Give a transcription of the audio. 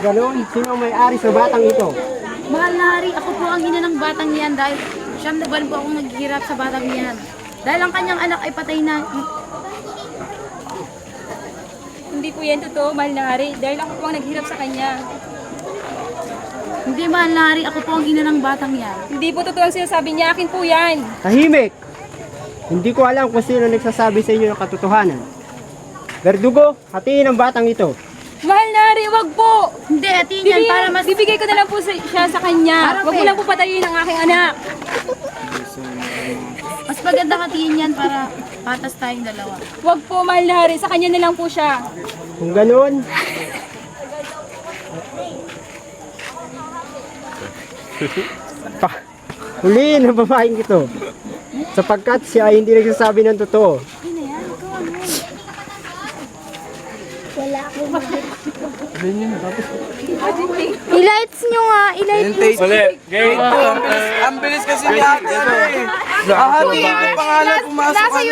Ganon, sino ang may-ari sa batang ito? Mahal na hari, ako po ang ina ng batang yan dahil siyam na buwan po akong naghihirap sa batang yan. Dahil ang kanyang anak ay patay na. Hindi po yan totoo, mahal na hari. Dahil ako po ang naghirap sa kanya. Hindi mahal na hari, ako po ang ina ng batang yan. Hindi po totoo ang sinasabi niya. Akin po yan. Tahimik! Hindi ko alam kung sino nagsasabi sa inyo ng katotohanan. Verdugo, hatiin ang batang ito. Mahal na hari, wag po. Hindi, atin yan para mas... Bibigay ko na lang po siya sa kanya. Wag mo lang po patayin ang aking anak. Mas maganda hatiin yan para patas tayong dalawa. Wag po, mahal na hari. Sa kanya na lang po siya. Kung ganon, huliin ang babaeng ito. Sapagkat siya ay hindi nagsasabi ng totoo. I-lights nyo nga, i-lights nyo. Ulit. Game. Ang bilis kasi ni ate. Ano eh. Hahatiin ko pangalan, pumasok ka na eh.